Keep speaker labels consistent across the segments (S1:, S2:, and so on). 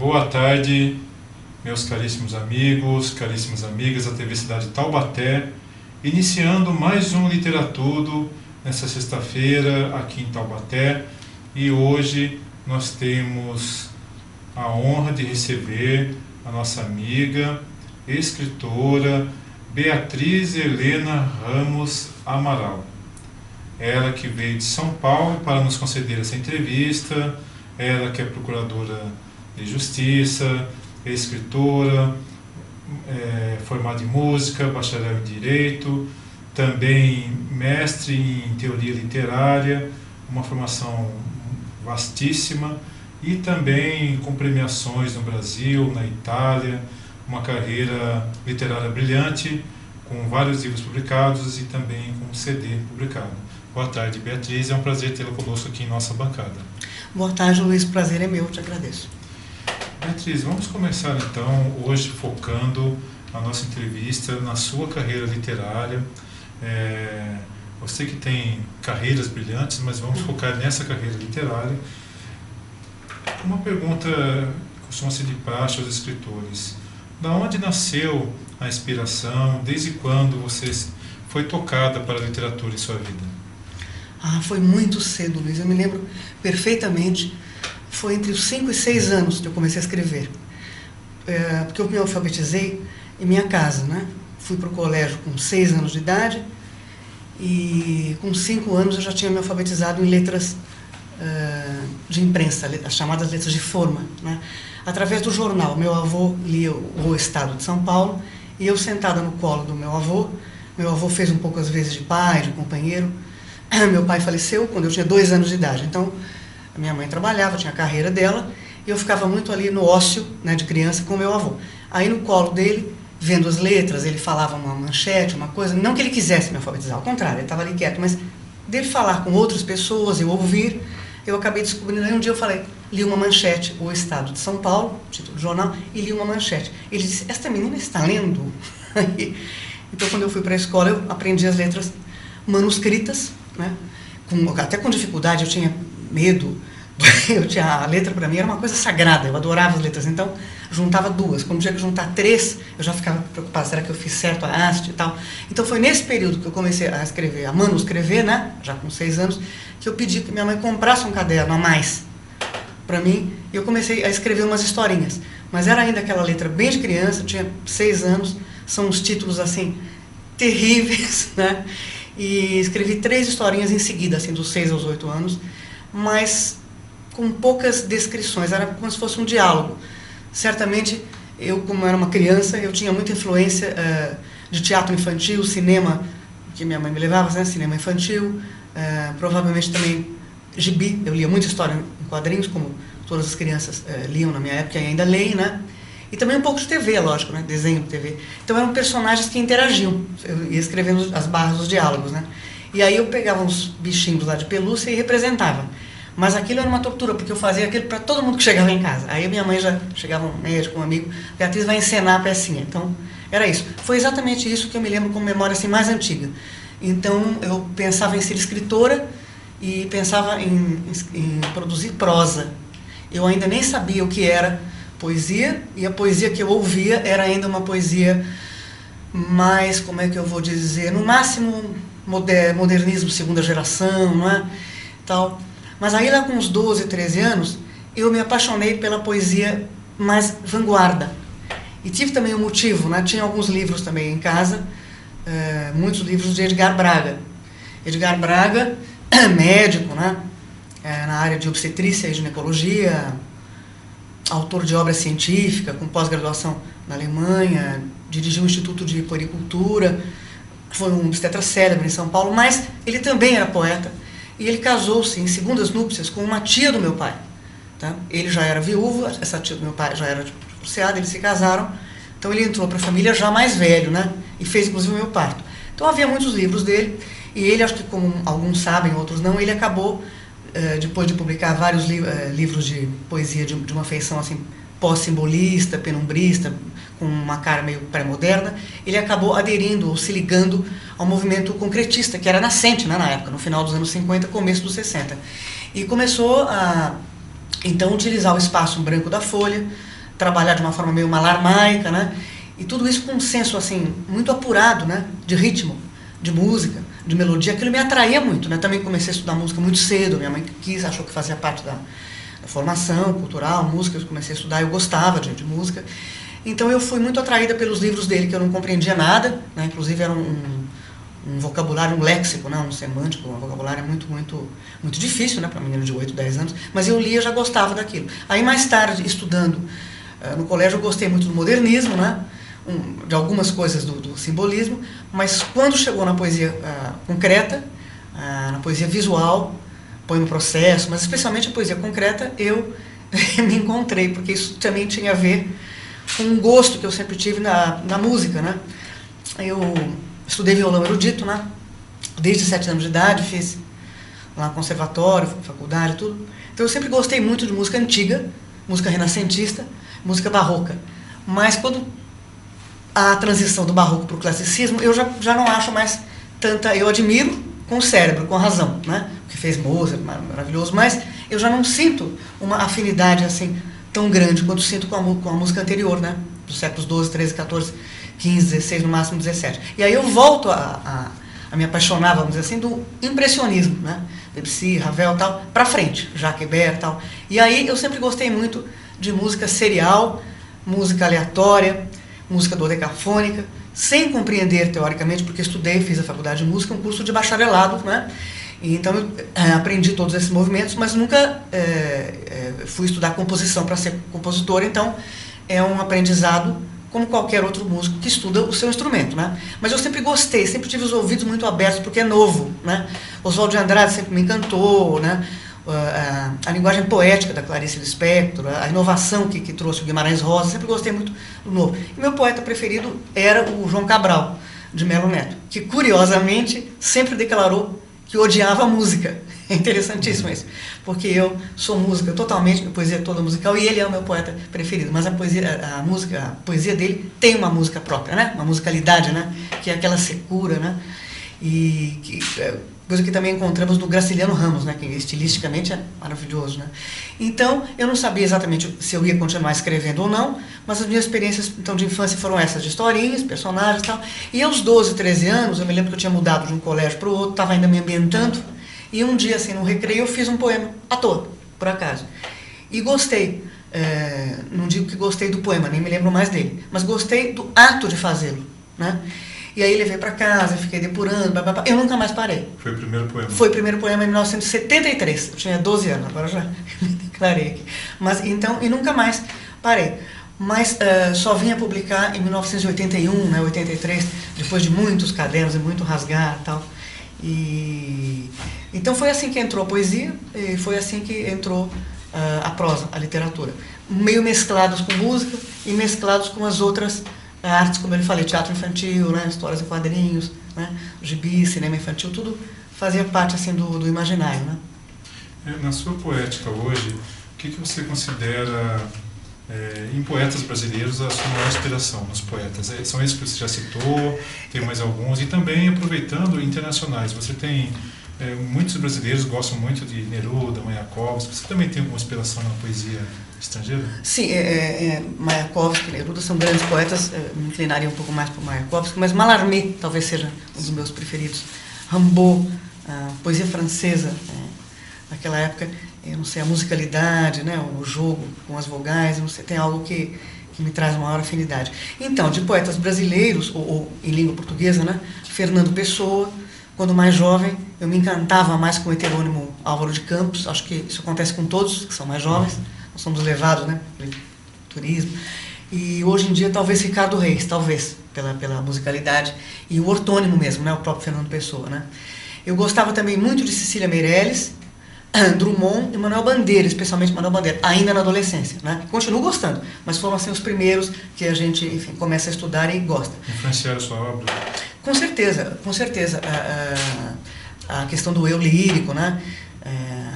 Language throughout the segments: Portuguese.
S1: Boa tarde, meus caríssimos amigos, caríssimas amigas da TV Cidade de Taubaté, iniciando mais um Literatudo nessa sexta-feira aqui em Taubaté, e hoje nós temos a honra de receber a nossa amiga, escritora Beatriz Helena Ramos Amaral. Ela que veio de São Paulo para nos conceder essa entrevista, ela que é procuradora de Justiça, escritora, formada em música, bacharel em Direito, também mestre em Teoria Literária, uma formação vastíssima e também com premiações no Brasil, na Itália, uma carreira literária brilhante, com vários livros publicados e também com um CD publicado. Boa tarde, Beatriz, é um prazer tê-la conosco aqui em nossa bancada.
S2: Boa tarde, Luiz, o prazer é meu, te agradeço.
S1: Beatriz, vamos começar então hoje focando a nossa entrevista na sua carreira literária. Você que tem carreiras brilhantes, mas vamos focar nessa carreira literária. Uma pergunta que costuma ser de praxe aos escritores: da onde nasceu a inspiração? Desde quando você foi tocada para a literatura em sua vida?
S2: Foi muito cedo, Luiz, eu me lembro perfeitamente. Foi entre os 5 e 6 anos que eu comecei a escrever. Porque eu me alfabetizei em minha casa, né? Fui para o colégio com 6 anos de idade e com 5 anos eu já tinha me alfabetizado em letras de imprensa, as chamadas letras de forma, né? Através do jornal. Meu avô lia o Estado de São Paulo e eu sentada no colo do meu avô fez um pouco às vezes de pai, de companheiro. Meu pai faleceu quando eu tinha 2 anos de idade, então a minha mãe trabalhava, tinha a carreira dela, e eu ficava muito ali no ócio, né, de criança com meu avô. Aí no colo dele, vendo as letras, ele falava uma manchete, uma coisa, não que ele quisesse me alfabetizar, ao contrário, ele estava ali quieto, mas dele falar com outras pessoas, eu ouvir, eu acabei descobrindo. Aí um dia eu falei, li uma manchete, O Estado de São Paulo, título do jornal, e li uma manchete. Ele disse, esta menina está lendo? Então quando eu fui para a escola, eu aprendi as letras manuscritas, né, até com dificuldade, eu tinha medo, a letra para mim era uma coisa sagrada, eu adorava as letras, então juntava 2, quando tinha que juntar 3, eu já ficava preocupada, será que eu fiz certo a haste e tal. Então foi nesse período que eu comecei a escrever, a manuscrever, né, já com 6 anos, que eu pedi que minha mãe comprasse um caderno a mais para mim, e eu comecei a escrever umas historinhas, mas era ainda aquela letra bem de criança, eu tinha 6 anos, são uns títulos assim, terríveis, né, e escrevi 3 historinhas em seguida, assim, dos 6 aos 8 anos, mas com poucas descrições, era como se fosse um diálogo. Certamente, eu, como era uma criança, eu tinha muita influência de teatro infantil, cinema, que minha mãe me levava, né, cinema infantil, provavelmente também gibi, eu lia muita história em quadrinhos, como todas as crianças liam na minha época e ainda leem, né? E também um pouco de TV, lógico, né? Desenho de TV. Então eram personagens que interagiam, eu ia escrevendo as barras dos diálogos, né? E aí eu pegava uns bichinhos lá de pelúcia e representava. Mas aquilo era uma tortura, porque eu fazia aquilo para todo mundo que chegava em casa. Aí minha mãe já chegava, um médico, um amigo, Beatriz vai encenar a pecinha. Então, era isso. Foi exatamente isso que eu me lembro como memória assim, mais antiga. Então, eu pensava em ser escritora e pensava em produzir prosa. Eu ainda nem sabia o que era poesia, e a poesia que eu ouvia era ainda uma poesia mais, como é que eu vou dizer, no máximo modernismo segunda geração, não é? Tal. Mas aí lá com uns 12, 13 anos, eu me apaixonei pela poesia mais vanguarda. E tive também um motivo, né? Tinha alguns livros também em casa, muitos livros de Edgar Braga. Edgar Braga, médico, né? Na área de obstetrícia e ginecologia, autor de obra científica, com pós-graduação na Alemanha, dirigiu o Instituto de Puericultura, foi um obstetra célebre em São Paulo, mas ele também era poeta. E ele casou-se em segundas núpcias com uma tia do meu pai. Tá? Ele já era viúvo, essa tia do meu pai já era divorciada, eles se casaram. Então ele entrou para a família já mais velho, né? E fez inclusive o meu parto. Então havia muitos livros dele, e ele, acho que como alguns sabem, outros não, ele acabou, depois de publicar vários livros de poesia de uma feição assim, pós-simbolista, penumbrista, com uma cara meio pré-moderna, ele acabou aderindo ou se ligando ao movimento concretista, que era nascente, né, na época, no final dos anos 50, começo dos 60. E começou a, então, utilizar o espaço branco da Folha trabalhar de uma forma meio malarmaica, né? E tudo isso com um senso assim muito apurado, né? De ritmo, de música, de melodia. Aquilo me atraía muito, né? Também comecei a estudar música muito cedo. Minha mãe achou que fazia parte da formação cultural, música. Eu comecei a estudar, eu gostava de música. Então eu fui muito atraída pelos livros dele, que eu não compreendia nada, né? Inclusive era um vocabulário, um léxico, né? Um semântico, um vocabulário muito difícil, né? Para menina de 8, 10 anos. Mas eu lia, já gostava daquilo. Aí mais tarde, estudando no colégio, eu gostei muito do modernismo, né? De algumas coisas do simbolismo, mas quando chegou na poesia concreta, na poesia visual, poema processo, mas especialmente a poesia concreta, eu me encontrei, porque isso também tinha a ver com um gosto que eu sempre tive na música, né? Eu estudei violão erudito, né? Desde 7 anos de idade, fiz lá conservatório, faculdade, tudo. Então eu sempre gostei muito de música antiga, música renascentista, música barroca. Mas quando a transição do barroco para o classicismo, eu já não acho mais tanta... Eu admiro com o cérebro, com a razão, né? O que fez Mozart, maravilhoso, mas eu já não sinto uma afinidade assim tão grande quanto sinto com a música anterior, né? Dos séculos 12, 13, 14, 15, 16, no máximo 17. E aí eu volto a me apaixonar, vamos dizer assim, do impressionismo, né? Debussy, Ravel, tal, para frente, Jacques Ibert, tal. E aí eu sempre gostei muito de música serial, música aleatória, música dodecafônica, sem compreender teoricamente, porque estudei, fiz a faculdade de música, um curso de bacharelado, né? E então eu aprendi todos esses movimentos, mas nunca fui estudar composição para ser compositor, então é um aprendizado como qualquer outro músico que estuda o seu instrumento, né? Mas eu sempre gostei, sempre tive os ouvidos muito abertos, porque é novo, né? Oswald de Andrade sempre me encantou, né? A linguagem poética da Clarice Lispector, a inovação que trouxe o Guimarães Rosa, sempre gostei muito do novo. E meu poeta preferido era o João Cabral, de Melo Neto, que curiosamente sempre declarou que odiava a música. É interessantíssimo isso, porque eu sou música totalmente, minha poesia é toda musical, e ele é o meu poeta preferido, mas a poesia dele tem uma música própria, né? Uma musicalidade, né? Que é aquela secura, né? Coisa que também encontramos no Graciliano Ramos, né, que estilisticamente é maravilhoso, né? Então, eu não sabia exatamente se eu ia continuar escrevendo ou não, mas as minhas experiências então, de infância foram essas, de historinhas, personagens e tal. E aos 12, 13 anos, eu me lembro que eu tinha mudado de um colégio para o outro, estava ainda me ambientando, e um dia, assim, no recreio, eu fiz um poema, à toa, por acaso. E gostei, não digo que gostei do poema, nem me lembro mais dele, mas gostei do ato de fazê-lo, né? E aí levei para casa, fiquei depurando, eu nunca mais parei.
S1: Foi o primeiro poema?
S2: Foi o primeiro poema em 1973, eu tinha 12 anos, agora já me declarei aqui. Mas, então, e nunca mais parei. Mas só vim a publicar em 1981, né, 83, depois de muitos cadernos e muito rasgar e tal. Então foi assim que entrou a poesia, e foi assim que entrou a prosa, a literatura. Meio mesclados com música e mesclados com as outras artes, como eu falei, teatro infantil, né, histórias em quadrinhos, né, gibi, cinema infantil, tudo fazia parte assim, do imaginário. Né?
S1: Na sua poética hoje, o que você considera em poetas brasileiros a sua maior inspiração nos poetas? São esses que você já citou, tem mais alguns, e também aproveitando internacionais, você tem muitos brasileiros gostam muito de Neruda, Mayakovsky, você também tem alguma inspiração na poesia estrangeira?
S2: Sim, Mayakovsky e Neruda são grandes poetas, me inclinaria um pouco mais para Mayakovsky, mas Mallarmé talvez seja um dos meus preferidos. Rimbaud, poesia francesa, naquela época, eu não sei, a musicalidade, né, o jogo com as vogais, não sei, tem algo que me traz uma maior afinidade. Então, de poetas brasileiros, ou em língua portuguesa, né, Fernando Pessoa. Quando mais jovem, eu me encantava mais com o heterônimo Álvaro de Campos, acho que isso acontece com todos que são mais jovens, nós somos levados, né, pelo turismo. E hoje em dia, talvez Ricardo Reis, talvez, pela musicalidade, e o ortônimo mesmo, né, o próprio Fernando Pessoa. Né. Eu gostava também muito de Cecília Meirelles, Drummond e Manuel Bandeira, especialmente Manuel Bandeira, ainda na adolescência, né? Continuo gostando, mas foram assim os primeiros que a gente, enfim, começa a estudar e gosta.
S1: Influenciaram a sua obra?
S2: Com certeza, com certeza. A questão do eu lírico, né?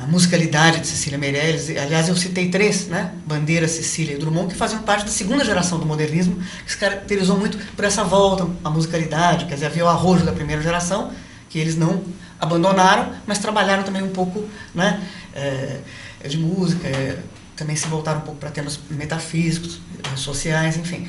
S2: A musicalidade de Cecília Meirelles, aliás, eu citei 3, né? Bandeira, Cecília e Drummond, que faziam parte da segunda geração do modernismo, que se caracterizou muito por essa volta à musicalidade, quer dizer, havia o arrojo da primeira geração, que eles não abandonaram, mas trabalharam também um pouco, né, de música, também se voltaram um pouco para temas metafísicos, sociais, enfim.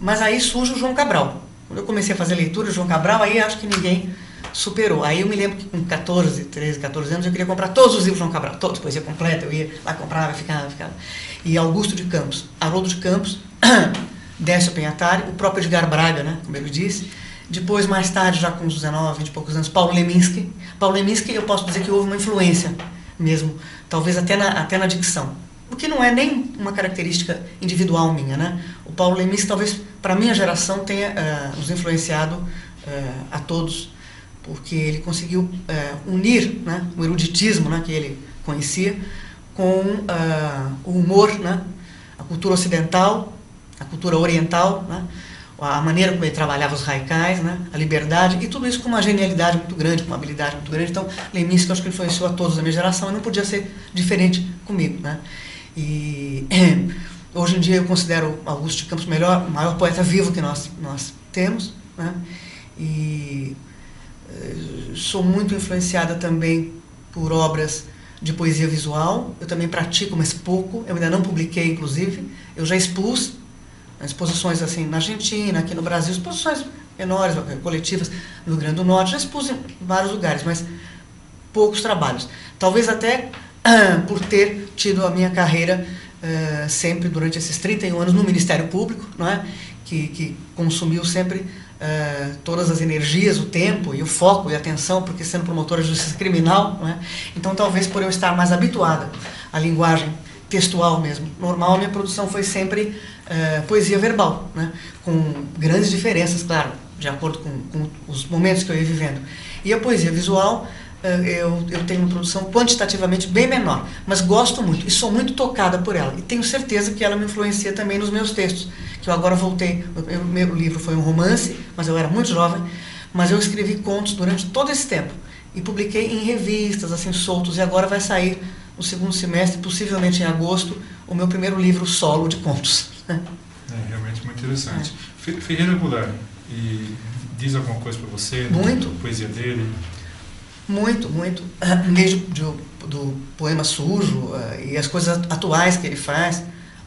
S2: Mas aí surge o João Cabral. Quando eu comecei a fazer leitura, o João Cabral, aí acho que ninguém superou. Aí eu me lembro que com 13, 14 anos eu queria comprar todos os livros do João Cabral, todos, poesia completa, eu ia lá, comprava, ficava. E Augusto de Campos, Haroldo de Campos, Décio Penhatari, o próprio Edgar Braga, né, como ele disse. Depois, mais tarde, já com uns 19, 20 e poucos anos, Paulo Leminski. Paulo Leminski, eu posso dizer que houve uma influência mesmo, talvez até na dicção. O que não é nem uma característica individual minha, né? O Paulo Leminski, talvez, para a minha geração, tenha nos influenciado a todos, porque ele conseguiu unir, né, o eruditismo, né, que ele conhecia com o humor, né, a cultura ocidental, a cultura oriental, né, a maneira como ele trabalhava os haikais, né, a liberdade, e tudo isso com uma genialidade muito grande, com uma habilidade muito grande. Então, Leminski, eu acho que influenciou a todos da minha geração e não podia ser diferente comigo, né. E hoje em dia eu considero Augusto de Campos o maior poeta vivo que nós temos, né, e sou muito influenciada também por obras de poesia visual. Eu também pratico, mas pouco. Eu ainda não publiquei, inclusive. Eu já expus exposições assim na Argentina, aqui no Brasil, exposições menores, coletivas no Rio Grande do Norte. Já expus em vários lugares, mas poucos trabalhos. Talvez até por ter tido a minha carreira sempre durante esses 31 anos no Ministério Público, não é? Que consumiu sempre todas as energias, o tempo e o foco e a atenção, porque sendo promotora de justiça criminal, não é? Então talvez por eu estar mais habituada à linguagem textual mesmo, normal, a minha produção foi sempre poesia verbal, né? Com grandes diferenças, claro, de acordo com os momentos que eu ia vivendo. E a poesia visual, eu tenho uma produção quantitativamente bem menor, mas gosto muito e sou muito tocada por ela. E tenho certeza que ela me influencia também nos meus textos, que eu agora voltei. O meu primeiro livro foi um romance, mas eu era muito jovem, mas eu escrevi contos durante todo esse tempo e publiquei em revistas, assim, soltos, e agora vai sair no segundo semestre, possivelmente em agosto, o meu primeiro livro solo de contos.
S1: Realmente muito interessante. Ferreira Goulart, e diz alguma coisa para você?
S2: Muito.
S1: Da poesia dele?
S2: Muito, muito. No meio do poema sujo e as coisas atuais que ele faz,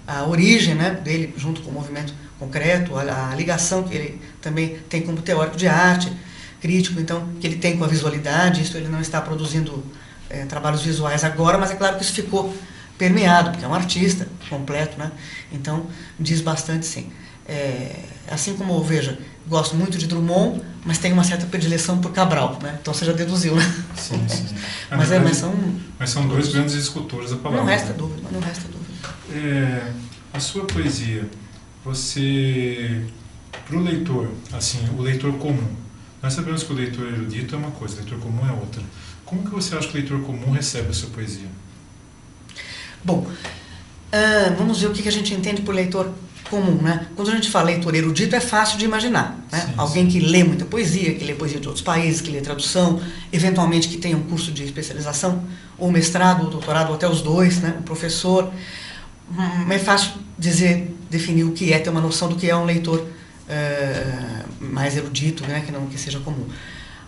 S2: a origem, né, dele junto com o movimento concreto, a ligação que ele também tem como teórico de arte, crítico, então, que ele tem com a visualidade. Isso ele não está produzindo trabalhos visuais agora, mas é claro que isso ficou permeado, porque é um artista completo, né? Então, diz bastante, sim. Assim como, veja, gosto muito de Drummond, mas tenho uma certa predileção por Cabral, né? Então você já deduziu, né?
S1: Sim, sim.
S2: Mas
S1: são dois grandes escultores da palavra.
S2: Não resta dúvida, não resta dúvida.
S1: A sua poesia, você, para o leitor, assim, o leitor comum, nós sabemos que o leitor erudito é uma coisa, o leitor comum é outra. Como que você acha que o leitor comum recebe a sua poesia?
S2: Bom, vamos ver o que a gente entende por leitor comum, né? Quando a gente fala leitor erudito, é fácil de imaginar, né?
S1: Sim,
S2: alguém que lê muita poesia, que lê poesia de outros países, que lê tradução, eventualmente que tenha um curso de especialização, ou mestrado, ou doutorado, ou até os dois, né? Um professor. É fácil definir o que é, ter uma noção do que é um leitor mais erudito, né? Que seja comum.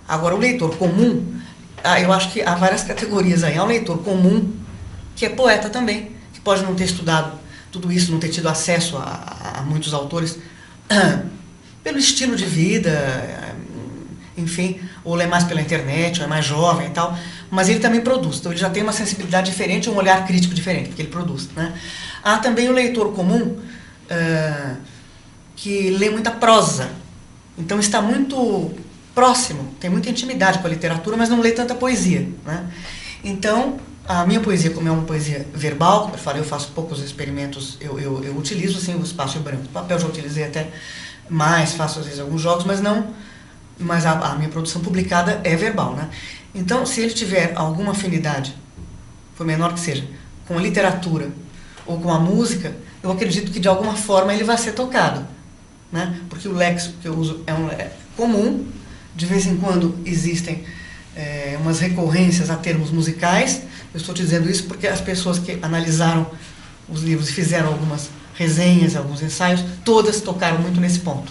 S2: Agora, o leitor comum, eu acho que há várias categorias aí. Há um leitor comum que é poeta também, que pode não ter estudado tudo isso, não ter tido acesso a muitos autores pelo estilo de vida, enfim, ou lê mais pela internet, ou é mais jovem e tal, mas ele também produz, então ele já tem uma sensibilidade diferente, um olhar crítico diferente, porque ele produz, né? Há também o leitor comum que lê muita prosa, então está muito próximo, tem muita intimidade com a literatura, mas não lê tanta poesia, né? Então, a minha poesia, como é uma poesia verbal, como eu falei, eu faço poucos experimentos, eu utilizo assim, o espaço branco. O papel já utilizei até mais, faço às vezes alguns jogos, mas a minha produção publicada é verbal, né? Então, se ele tiver alguma afinidade, por menor que seja, com a literatura ou com a música, eu acredito que de alguma forma ele vai ser tocado, né? Porque o léxico que eu uso é um comum, de vez em quando existem umas recorrências a termos musicais. Eu estou te dizendo isso porque as pessoas que analisaram os livros e fizeram algumas resenhas, alguns ensaios, todas tocaram muito nesse ponto.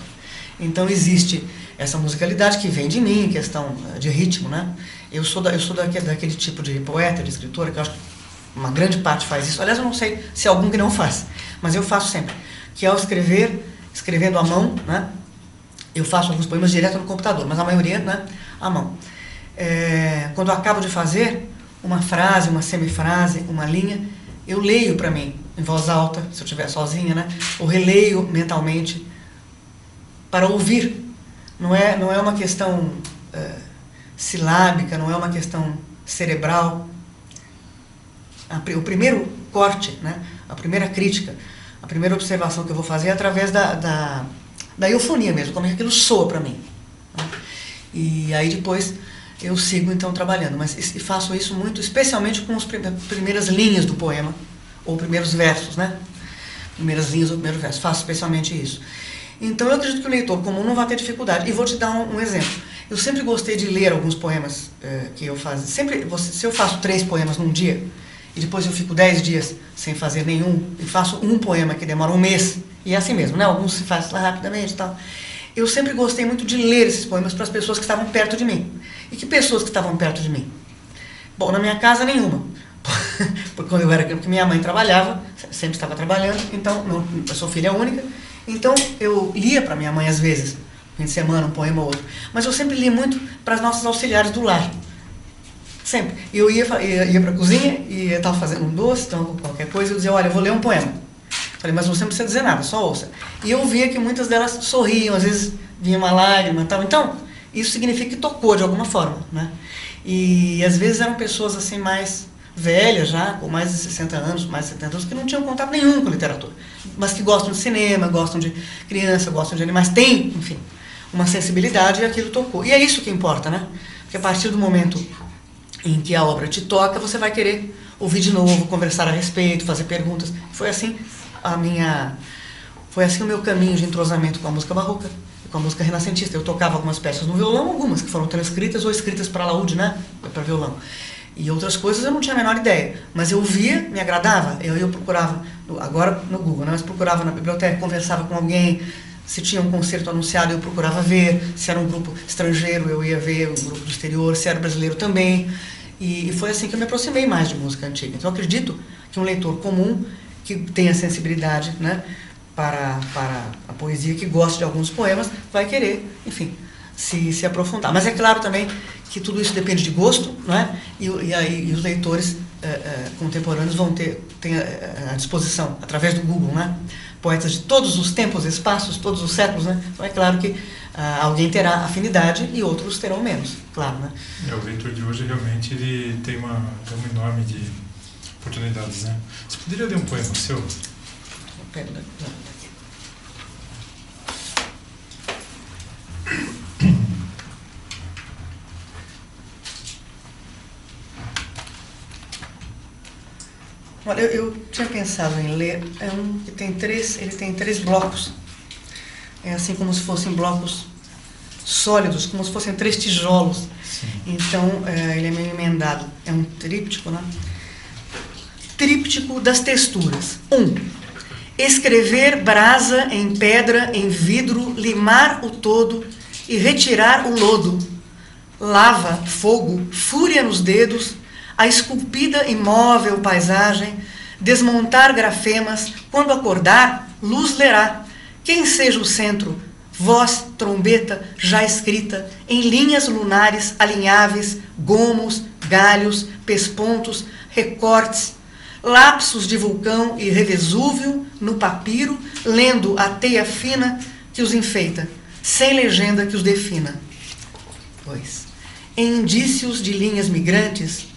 S2: Então existe essa musicalidade que vem de mim, questão de ritmo, né? Eu sou daquele tipo de poeta, de escritora, que eu acho que uma grande parte faz isso. Aliás, eu não sei se há algum que não faz, mas eu faço sempre. Que ao escrevendo à mão, né? Eu faço alguns poemas direto no computador, mas a maioria, né, à mão. Quando eu acabo de fazer uma frase, uma semifrase, uma linha, eu leio para mim, em voz alta, se eu estiver sozinha, né? Ou releio mentalmente para ouvir. Não é uma questão silábica, não é uma questão cerebral. O primeiro corte, né? A primeira crítica, a primeira observação que eu vou fazer é através da eufonia mesmo, como é que aquilo soa para mim. Né? E aí depois eu sigo então trabalhando, mas faço isso muito, especialmente com as primeiras linhas do poema, ou primeiros versos, né? Primeiras linhas ou primeiros versos, faço especialmente isso. Então eu acredito que o leitor comum não vai ter dificuldade, e vou te dar um exemplo. Eu sempre gostei de ler alguns poemas que eu faço, se eu faço 3 poemas num dia, e depois eu fico 10 dias sem fazer nenhum, e faço um poema que demora um mês, e é assim mesmo, né? Alguns se faz lá rapidamente e tal. Eu sempre gostei muito de ler esses poemas para as pessoas que estavam perto de mim. E que pessoas que estavam perto de mim? Bom, na minha casa nenhuma. Porque quando eu era criança, minha mãe trabalhava, sempre estava trabalhando, então eu sou filha única, então eu lia para minha mãe às vezes, fim de semana, um poema ou outro. Mas eu sempre li muito para as nossas auxiliares do lar. Sempre. E eu ia para a cozinha e eu estava fazendo um doce, então qualquer coisa, eu dizia, olha, eu vou ler um poema. Falei, mas você não precisa dizer nada, só ouça. E eu via que muitas delas sorriam, às vezes vinha uma lágrima e tal. Então, isso significa que tocou de alguma forma, né? E às vezes eram pessoas assim mais velhas já, com mais de 60 anos, mais de 70 anos, que não tinham contato nenhum com literatura, mas que gostam de cinema, gostam de criança, gostam de animais, têm, enfim, uma sensibilidade, e aquilo tocou. E é isso que importa, né? Porque a partir do momento em que a obra te toca, você vai querer ouvir de novo, conversar a respeito, fazer perguntas. Foi assim o meu caminho de entrosamento com a música barroca, com a música renascentista. Eu tocava algumas peças no violão, algumas que foram transcritas ou escritas para laúde, né? Para violão. E outras coisas eu não tinha a menor ideia. Mas eu via, me agradava. Eu procurava, agora no Google, né? Mas procurava na biblioteca, conversava com alguém. Se tinha um concerto anunciado, eu procurava ver. Se era um grupo estrangeiro, eu ia ver um grupo do exterior. Se era brasileiro também. E foi assim que eu me aproximei mais de música antiga. Então eu acredito que um leitor comum, que tenha sensibilidade, né, para a poesia, que gosta de alguns poemas, vai querer, enfim, se aprofundar. Mas é claro também que tudo isso depende de gosto, né? E os leitores contemporâneos vão ter à disposição, através do Google, né? Poetas de todos os tempos, espaços, todos os séculos, né? Então é claro que alguém terá afinidade e outros terão menos, claro, né?
S1: O leitor de hoje realmente ele tem uma gama enorme de oportunidades, né? Você poderia ler um poema seu?
S2: Eu pego daqui. Olha, eu tinha pensado em ler, que ele tem 3 blocos. É assim como se fossem blocos sólidos, como se fossem 3 tijolos. Sim. Então, ele é meio emendado. É um tríptico, né? Tríptico das texturas. 1. Escrever brasa em pedra, em vidro, limar o todo e retirar o lodo. Lava, fogo, fúria nos dedos, a esculpida imóvel paisagem, desmontar grafemas, quando acordar, luz lerá. Quem seja o centro, voz, trombeta, já escrita, em linhas lunares alinháveis, gomos, galhos, pespontos, recortes, lapsos de vulcão e revesúvio no papiro, lendo a teia fina que os enfeita, sem legenda que os defina. 2. Em indícios de linhas migrantes,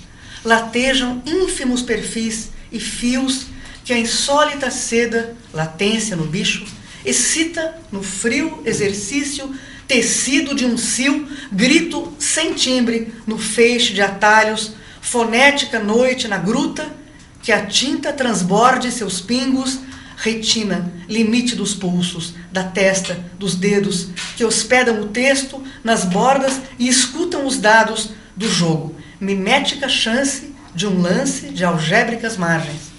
S2: latejam ínfimos perfis e fios que a insólita seda, latência no bicho, excita no frio exercício, tecido de um cio, grito sem timbre no feixe de atalhos, fonética noite na gruta, que a tinta transborde seus pingos, retina, limite dos pulsos, da testa, dos dedos, que hospedam o texto nas bordas e escutam os dados do jogo, mimética chance de um lance de algébricas margens.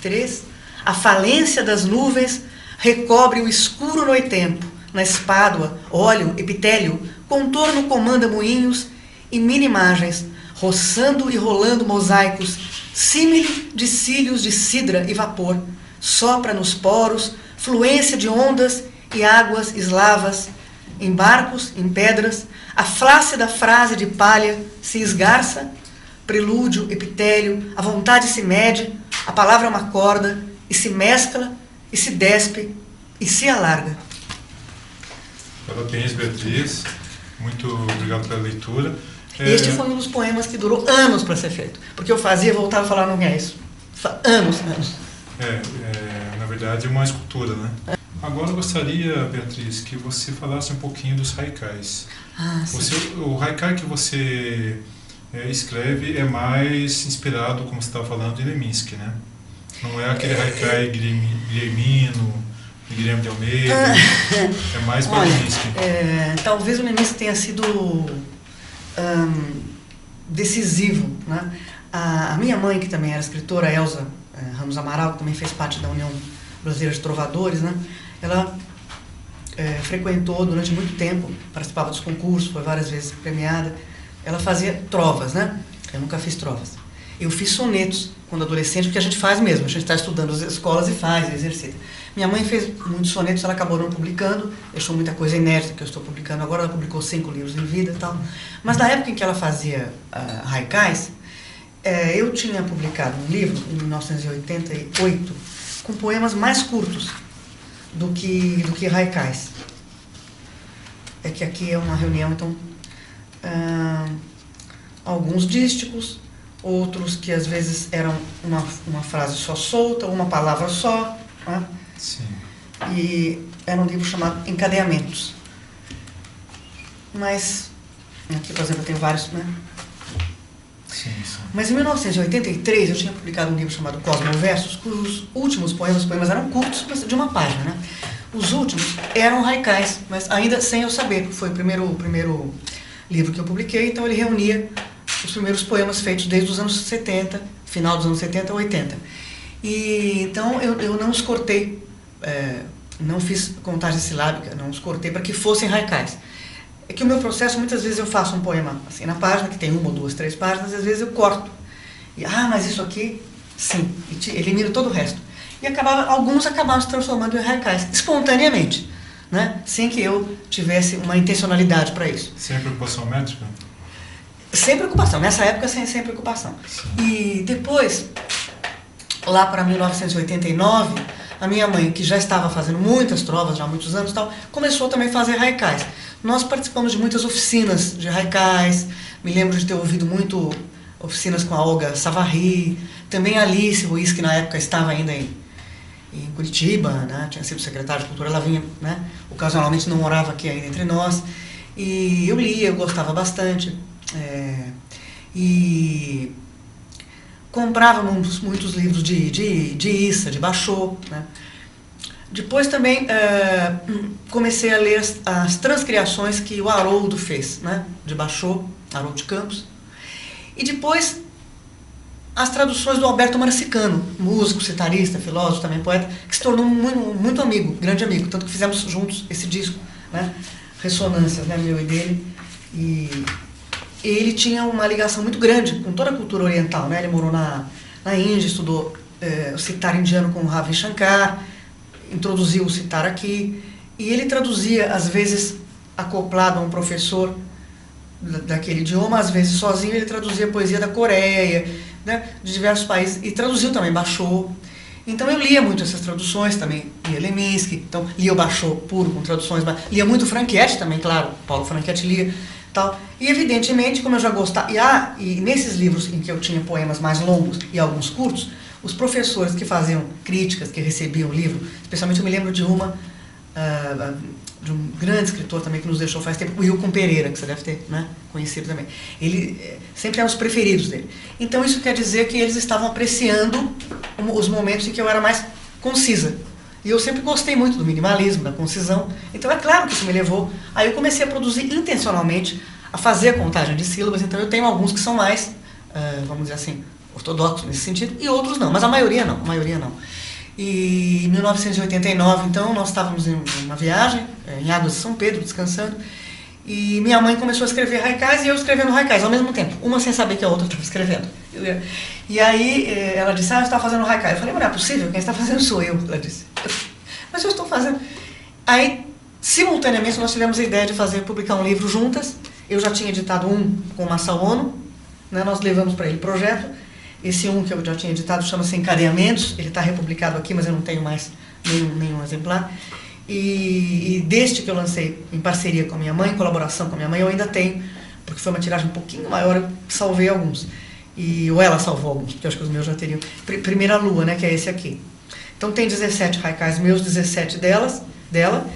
S2: 3. A falência das nuvens recobre o escuro noitempo, na espádua, óleo, epitélio, contorno comanda moinhos e mini-imagens, roçando e rolando mosaicos símile de cílios de cidra e vapor, sopra nos poros, fluência de ondas e águas eslavas, em barcos, em pedras, a flácida frase de palha se esgarça, prelúdio, epitélio, a vontade se mede, a palavra é uma corda, e se mescla, e se despe, e se alarga.
S1: Parabéns, Beatriz. Muito obrigado pela leitura.
S2: Este foi um dos poemas que durou anos para ser feito, porque eu fazia e voltava a falar, não é isso. Anos.
S1: Na verdade, é uma escultura, né? Agora eu gostaria, Beatriz, que você falasse um pouquinho dos haikais. O haikai que você escreve é mais inspirado, como você estava falando, em Leminski, né? Não é aquele haikai guilhermino, de Guilherme de Almeida, é mais para Leminski.
S2: Talvez o Leminski tenha sido decisivo, né? A minha mãe, que também era escritora, a Elza Ramos Amaral, que também fez parte da União Brasileira de Trovadores, né? Ela frequentou durante muito tempo, participava dos concursos, foi várias vezes premiada. Ela fazia trovas, né? Eu nunca fiz trovas. Eu fiz sonetos quando adolescente, porque a gente faz mesmo, a gente está estudando as escolas e faz, exercita. Minha mãe fez muitos sonetos, ela acabou não publicando, deixou muita coisa inédita que eu estou publicando agora, ela publicou 5 livros em vida e tal. Mas na época em que ela fazia haikais, eu tinha publicado um livro, em 1988, com poemas mais curtos do que haikais. É que aqui é uma reunião, então, alguns dísticos, outros que às vezes eram uma frase só solta, uma palavra só, né?
S1: Sim.
S2: E era um livro chamado Encadeamentos. Mas, aqui, por exemplo, eu tenho vários, né?
S1: Sim.
S2: Mas em 1983 eu tinha publicado um livro chamado Cosmoversos, cujos últimos poemas, os poemas eram curtos, mas de uma página, né? Os últimos eram haikais, mas ainda sem eu saber. Foi o primeiro livro que eu publiquei, então ele reunia os primeiros poemas feitos desde os anos 70, final dos anos 70 a 80. E então eu não os cortei, não fiz contagem silábica, não os cortei para que fossem haikais. É que o meu processo, muitas vezes eu faço um poema assim na página, que tem 1 ou 2, 3 páginas, às vezes eu corto. E, mas isso aqui, sim, e elimino todo o resto. E alguns acabavam se transformando em haikais, espontaneamente, né? Sem que eu tivesse uma intencionalidade para isso.
S1: Sem preocupação métrica?
S2: Sem preocupação, nessa época sem preocupação. Sim. E depois, lá para 1989, a minha mãe, que já estava fazendo muitas trovas já há muitos anos, tal, começou também a fazer haikais. Nós participamos de muitas oficinas de haikais, me lembro de ter ouvido muito oficinas com a Olga Savary, também a Alice Ruiz, que na época estava ainda em Curitiba, né? Tinha sido secretária de cultura, ela vinha, né? Ocasionalmente não morava aqui ainda entre nós, e eu lia, eu gostava bastante, e comprávamos muitos livros de Issa, de Bachot, né? Depois também comecei a ler as transcriações que o Haroldo fez, né? De Bachot, Haroldo de Campos. E depois as traduções do Alberto Maracicano, músico, citarista, filósofo, também poeta, que se tornou muito amigo, grande amigo. Tanto que fizemos juntos esse disco, né? Ressonâncias, né? Meu e dele. E ele tinha uma ligação muito grande com toda a cultura oriental, né? Ele morou na Índia, estudou o citar indiano com o Ravi Shankar, introduziu o citar aqui, e ele traduzia, às vezes acoplado a um professor daquele idioma, às vezes sozinho, ele traduzia poesia da Coreia, né, de diversos países, e traduziu também Bachot. Então eu lia muito essas traduções também, lia Leminski, então lia o Bachot puro com traduções, lia muito Franchetti também, claro, Paulo Franchetti lia, tal. E evidentemente, como eu já gostava, e nesses livros em que eu tinha poemas mais longos e alguns curtos, os professores que faziam críticas, que recebiam o livro, especialmente eu me lembro de uma, de um grande escritor também que nos deixou faz tempo, o Hilton Pereira, que você deve ter, né, conhecido também. Ele sempre eram os preferidos dele. Então isso quer dizer que eles estavam apreciando os momentos em que eu era mais concisa. E eu sempre gostei muito do minimalismo, da concisão. Então é claro que isso me levou. Aí eu comecei a produzir intencionalmente, a fazer a contagem de sílabas. Então eu tenho alguns que são mais, vamos dizer assim, ortodoxos nesse sentido, e outros não, mas a maioria não. E em 1989, então, nós estávamos em uma viagem, em Águas de São Pedro, descansando, e minha mãe começou a escrever haikais e eu escrevendo haikais ao mesmo tempo, uma sem saber que a outra estava escrevendo. E aí ela disse, você está fazendo haikai. Eu falei, mas não é possível, quem está fazendo sou eu. Ela disse, mas eu estou fazendo. Aí, simultaneamente, nós tivemos a ideia de publicar um livro juntas. Eu já tinha editado um com o Masao Ono, né? Nós levamos para ele o projeto. Esse um que eu já tinha editado chama-se Encadeamentos. Ele está republicado aqui, mas eu não tenho mais nenhum exemplar. E deste que eu lancei em parceria com a minha mãe, em colaboração com a minha mãe, eu ainda tenho, porque foi uma tiragem um pouquinho maior, eu salvei alguns. Ou ela salvou alguns, porque eu acho que os meus já teriam. Primeira Lua, né, que é esse aqui. Então tem 17 haikais meus, 17 dela,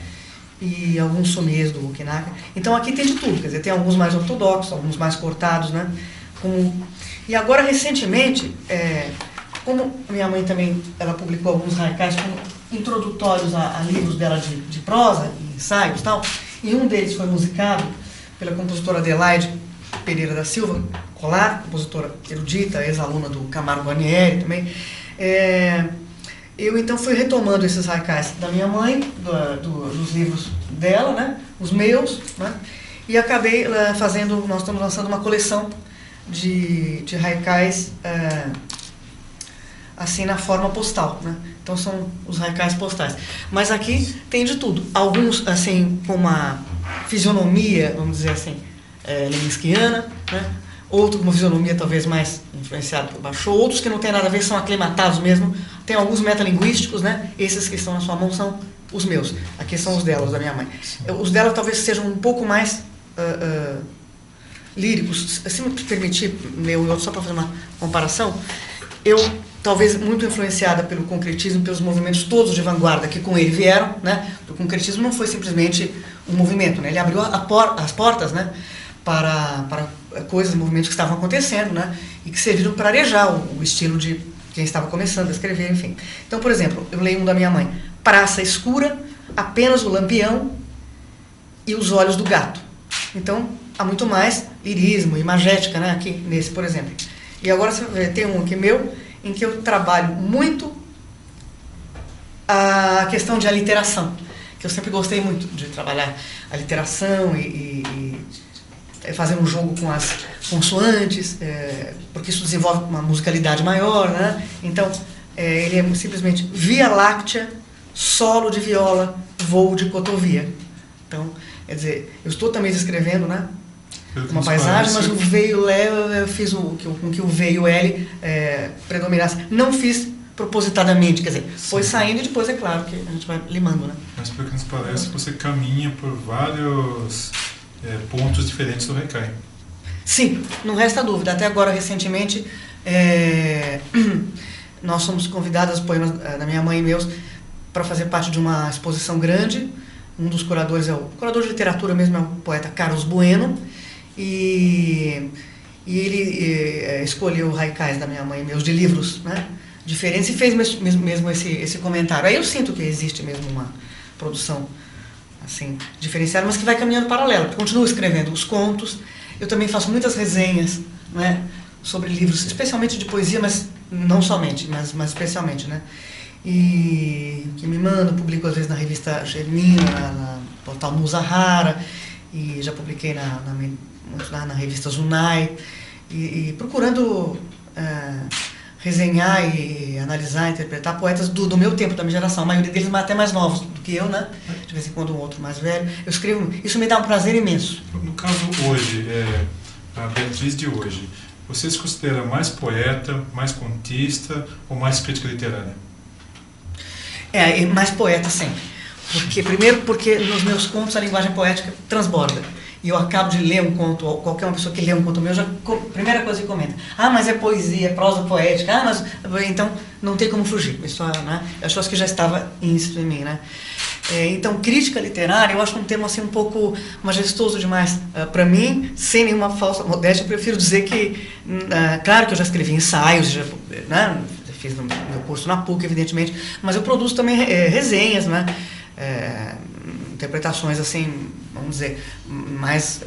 S2: e alguns sumês do Okinaka. Então aqui tem de tudo, quer dizer, tem alguns mais ortodoxos, alguns mais cortados, né? E agora, recentemente, como minha mãe também, ela publicou alguns haikais como introdutórios a livros dela de prosa, e ensaios e tal, e um deles foi musicado pela compositora Adelaide Pereira da Silva Colar, compositora erudita, ex-aluna do Camargo Guarnieri também. Eu então fui retomando esses haikais da minha mãe, dos livros dela, né, os meus, né, e acabei nós estamos lançando uma coleção de haikais assim na forma postal, né? Então são os haikais postais. Mas aqui tem de tudo. Alguns assim com uma fisionomia, vamos dizer assim, leminskiana, né? Outros com uma fisionomia talvez mais influenciada por Basho, outros que não tem nada a ver, são aclimatados mesmo. Tem alguns metalinguísticos, né? Esses que estão na sua mão são os meus. Aqui são os dela, os da minha mãe. Os dela talvez sejam um pouco mais líricos. Se me permitir, só para fazer uma comparação, eu, talvez muito influenciada pelo concretismo, pelos movimentos todos de vanguarda que com ele vieram, né? O concretismo não foi simplesmente um movimento, né? Ele abriu as portas, né? Para coisas, movimentos que estavam acontecendo, né? E que serviram para arejar o estilo de quem estava começando a escrever, enfim. Então, por exemplo, eu leio um da minha mãe: praça escura, apenas o lampião e os olhos do gato. Então, há muito mais lirismo, imagética, né? Aqui, nesse, por exemplo. E agora você vê, tem um aqui meu, em que eu trabalho muito a questão de aliteração, que eu sempre gostei muito de trabalhar a literação e fazer um jogo com as consoantes, porque isso desenvolve uma musicalidade maior, né? Então, ele é simplesmente Via Láctea, solo de viola, voo de cotovia. Então, quer dizer, eu estou também escrevendo, né? Uma paisagem, mas o veio eu fiz com que o veio L predominasse. Não fiz propositadamente, quer dizer, foi saindo e depois é claro que a gente vai limando, né?
S1: Mas pelo que nos parece, você caminha por vários pontos diferentes do haikai.
S2: Sim, não resta dúvida. Até agora, recentemente, nós somos convidadas, poemas da minha mãe e meus, para fazer parte de uma exposição grande. Um dos curadores o curador de literatura mesmo, é o poeta Carlos Bueno. E ele escolheu haikais da minha mãe e meus de livros, né, diferentes, e fez mesmo esse comentário. Aí eu sinto que existe mesmo uma produção assim, diferenciada, mas que vai caminhando paralelo. Eu continuo escrevendo os contos, eu também faço muitas resenhas, né, sobre livros, especialmente de poesia, mas não somente, mas especialmente, né, e que me mandam, publico às vezes na revista Germina, na portal Musahara, e já publiquei na revista Zunai, e procurando resenhar e analisar, interpretar poetas do meu tempo, da minha geração, a maioria deles até mais novos do que eu, né? De vez em quando um outro mais velho. Eu escrevo, isso me dá um prazer imenso.
S1: No caso hoje, a Beatriz de hoje, você se considera mais poeta, mais contista ou mais crítica literária?
S2: Mais poeta sempre. Primeiro porque nos meus contos a linguagem poética transborda. E eu acabo de ler um conto, qualquer uma pessoa que lê um conto meu, primeira coisa que comenta: mas é poesia, é prosa poética, então não tem como fugir. Isso, né? Eu acho que já estava íncito em mim, né? Então, crítica literária, eu acho um termo assim um pouco majestoso demais para mim, sem nenhuma falsa modéstia. Eu prefiro dizer que, claro que eu já escrevi ensaios, né? Fiz no meu curso na PUC, evidentemente, mas eu produzo também resenhas, né? Interpretações assim, vamos dizer, mais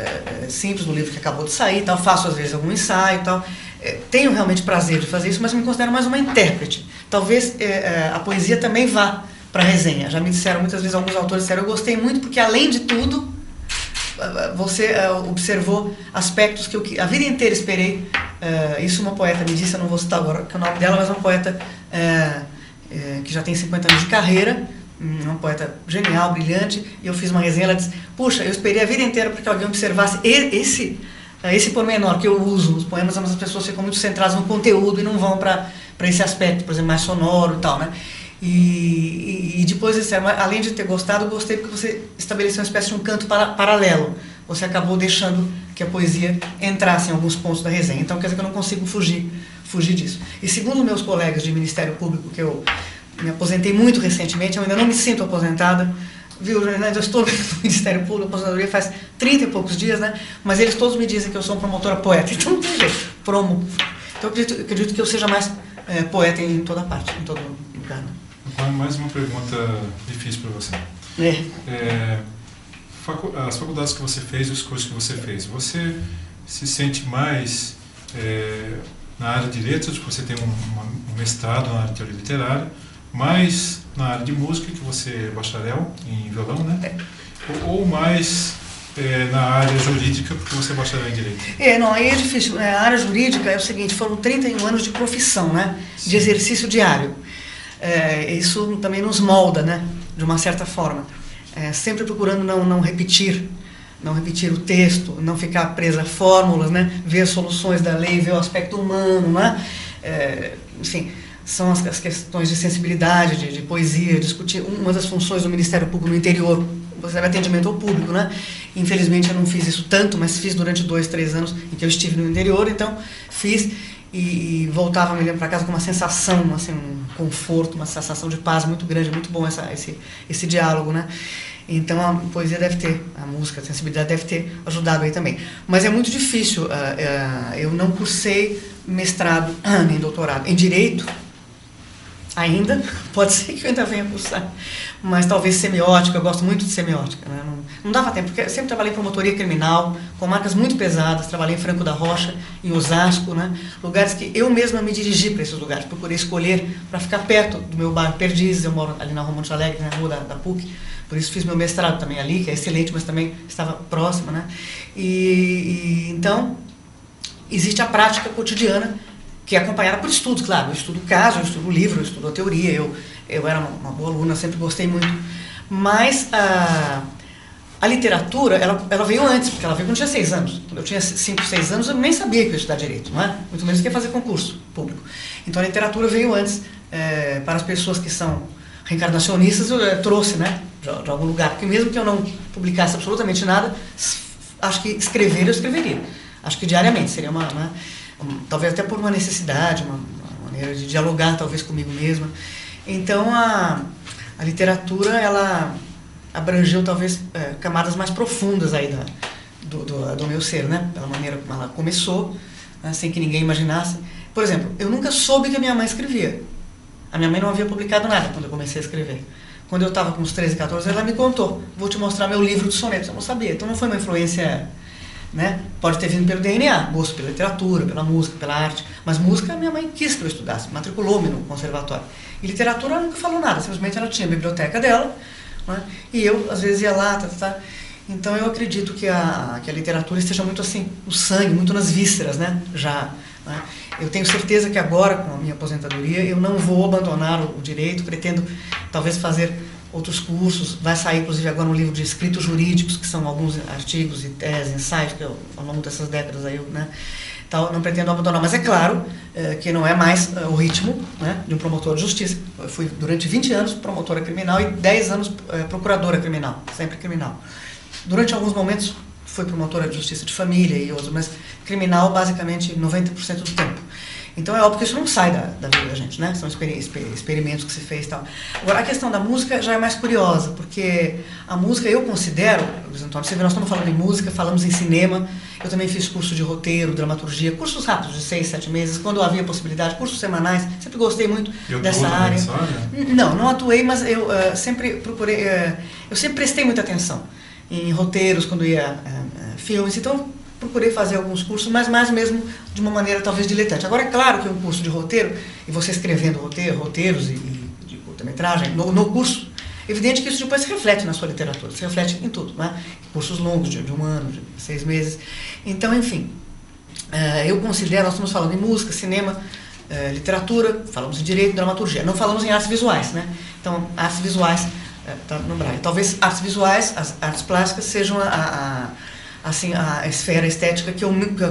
S2: simples do livro que acabou de sair, tal. Faço às vezes algum ensaio, tal. Tenho realmente prazer de fazer isso, mas me considero mais uma intérprete. Talvez a poesia também vá para a resenha. Já me disseram muitas vezes, alguns autores disseram: eu gostei muito porque, além de tudo, você observou aspectos que eu a vida inteira esperei. Isso uma poeta me disse, eu não vou citar agora o nome dela, mas uma poeta que já tem 50 anos de carreira, uma poeta genial, brilhante, e eu fiz uma resenha, ela disse, puxa, eu esperei a vida inteira para que alguém observasse esse pormenor que eu uso nos poemas, mas as pessoas ficam muito centradas no conteúdo e não vão para esse aspecto, por exemplo, mais sonoro e tal, né? E depois, além de ter gostado, eu gostei porque você estabeleceu uma espécie de um canto paralelo. Você acabou deixando que a poesia entrasse em alguns pontos da resenha. Então, quer dizer que eu não consigo fugir disso. E segundo meus colegas de Ministério Público, que eu me aposentei muito recentemente, eu ainda não me sinto aposentada, viu, eu estou no Ministério Público, a aposentadoria faz 30 e poucos dias, né? Mas eles todos me dizem que eu sou uma promotora poeta, então não tem jeito, Então eu acredito que eu seja mais poeta em toda parte, em todo lugar, né?
S1: Agora, mais uma pergunta difícil para você. As faculdades que você fez, os cursos que você fez, você se sente mais na área de letras, porque você tem um mestrado na área de teoria literária, mais na área de música, que você é bacharel em violão, né? Ou mais na área jurídica, porque você é bacharel em direito?
S2: Não, aí é difícil. A área jurídica é o seguinte, foram 31 anos de profissão, né? De exercício diário. Isso também nos molda, né? De uma certa forma. Sempre procurando não repetir o texto, não ficar presa a fórmulas, né? Ver as soluções da lei, ver o aspecto humano, né? Enfim, são as questões de sensibilidade, de poesia, discutir. Uma das funções do Ministério Público no interior, você deve atendimento ao público, né? Infelizmente eu não fiz isso tanto, mas fiz durante 2, 3 anos em que eu estive no interior, então fiz e voltava, me lembro, para casa com uma sensação, assim, um conforto, uma sensação de paz muito grande, muito bom esse diálogo, né? Então a poesia deve ter, a música, a sensibilidade deve ter ajudado aí também. Mas é muito difícil, eu não cursei mestrado nem doutorado em direito, ainda, pode ser que eu ainda venha cursar, mas talvez semiótica, eu gosto muito de semiótica, né? Não dava tempo, porque eu sempre trabalhei em promotoria criminal, com marcas muito pesadas, trabalhei em Franco da Rocha, em Osasco, né? Lugares que eu mesma me dirigi para esses lugares, procurei escolher para ficar perto do meu bairro Perdizes, eu moro ali na Rua Monte Alegre, na rua da PUC, por isso fiz meu mestrado também ali, que é excelente, mas também estava próxima, né? Então, existe a prática cotidiana, que é acompanhada por estudos, claro. Eu estudo caso, eu estudo livro, eu estudo a teoria, eu era uma boa aluna, sempre gostei muito. Mas a literatura, ela veio antes, porque ela veio quando eu tinha 6 anos. Quando eu tinha 5, 6 anos, eu nem sabia que eu ia estudar direito, não é? Muito menos que ia fazer concurso público. Então a literatura veio antes, para as pessoas que são reencarnacionistas, eu trouxe, né, de algum lugar. Porque mesmo que eu não publicasse absolutamente nada, acho que escrever eu escreveria. Acho que diariamente seria talvez até por uma necessidade, uma maneira de dialogar talvez comigo mesma. Então a literatura, ela abrangeu talvez camadas mais profundas aí do meu ser, né? Pela maneira como ela começou, né? Sem que ninguém imaginasse. Por exemplo, eu nunca soube que a minha mãe escrevia. A minha mãe não havia publicado nada quando eu comecei a escrever. Quando eu estava com uns 13, 14 anos, ela me contou, vou te mostrar meu livro de sonetos. Eu não sabia, então não foi uma influência, né? Pode ter vindo pelo DNA, gosto pela literatura, pela música, pela arte, mas música minha mãe quis que eu estudasse, matriculou-me no conservatório. E literatura ela nunca falou nada, simplesmente ela tinha a biblioteca dela, né? E eu às vezes ia lá, Então eu acredito que a literatura esteja muito assim, no sangue, muito nas vísceras, né? Já, né? Eu tenho certeza que agora, com a minha aposentadoria, eu não vou abandonar o direito, pretendo talvez fazer outros cursos, vai sair inclusive agora um livro de escritos jurídicos, que são alguns artigos e teses, ensaios, que ao longo dessas décadas aí, né, não pretendo abandonar, mas é claro que não é mais o ritmo, né, de um promotor de justiça. Eu fui durante 20 anos promotora criminal e 10 anos procuradora criminal, sempre criminal. Durante alguns momentos fui promotora de justiça de família e outros, mas criminal basicamente 90% do tempo. Então é óbvio que isso não sai da vida da gente, né? São experimentos que se fez e tal. Agora, a questão da música já é mais curiosa, porque a música eu considero, Luiz Antônio, você vê, nós estamos falando em música, falamos em cinema, eu também fiz curso de roteiro, dramaturgia, cursos rápidos de 6, 7 meses, quando havia possibilidade, cursos semanais, sempre gostei muito dessa área. Não atuei, mas eu sempre procurei, eu sempre prestei muita atenção em roteiros, quando ia filmes, então procurei fazer alguns cursos, mas mais mesmo de uma maneira talvez diletante. Agora, é claro que um curso de roteiro, e você escrevendo roteiros e de curta-metragem, no curso, Evidente que isso depois se reflete na sua literatura, se reflete em tudo, né? Cursos longos, de 1 ano, de 6 meses. Então, enfim, eu considero, nós estamos falando em música, cinema, literatura, falamos em direito, dramaturgia, não falamos em artes visuais, né? Então, artes visuais, tá no Braille. Talvez artes visuais, as artes plásticas sejam assim, a esfera estética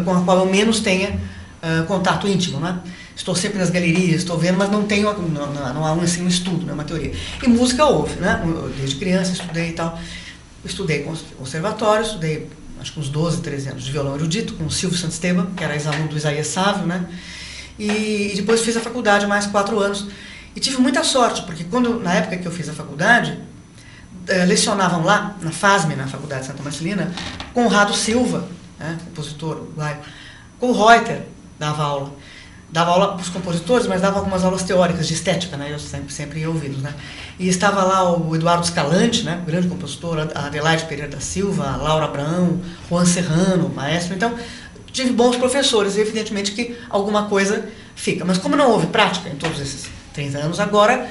S2: com a qual eu menos tenha contato íntimo, né? Estou sempre nas galerias, estou vendo, mas não tenho, não há assim, um estudo, né, uma teoria. E música houve, né? Desde criança estudei e tal. Estudei conservatório, estudei acho que uns 12, 13 anos de violão erudito com o Silvio Santisteban, que era ex-aluno do Isaías Sávio, né? E depois fiz a faculdade mais 4 anos. E tive muita sorte, porque na época que eu fiz a faculdade, lecionavam lá, na FASM, na Faculdade de Santa Marcelina, Conrado Silva, né, compositor uruguaio, com o Reuter, dava aula para os compositores, mas dava algumas aulas teóricas de estética, né, eu sempre ia ouvi-los, né. E estava lá o Eduardo Escalante, né, grande compositor, a Adelaide Pereira da Silva, a Laura Abraão, Juan Serrano, maestro. Então, tive bons professores e evidentemente que alguma coisa fica. Mas como não houve prática em todos esses 30 anos, agora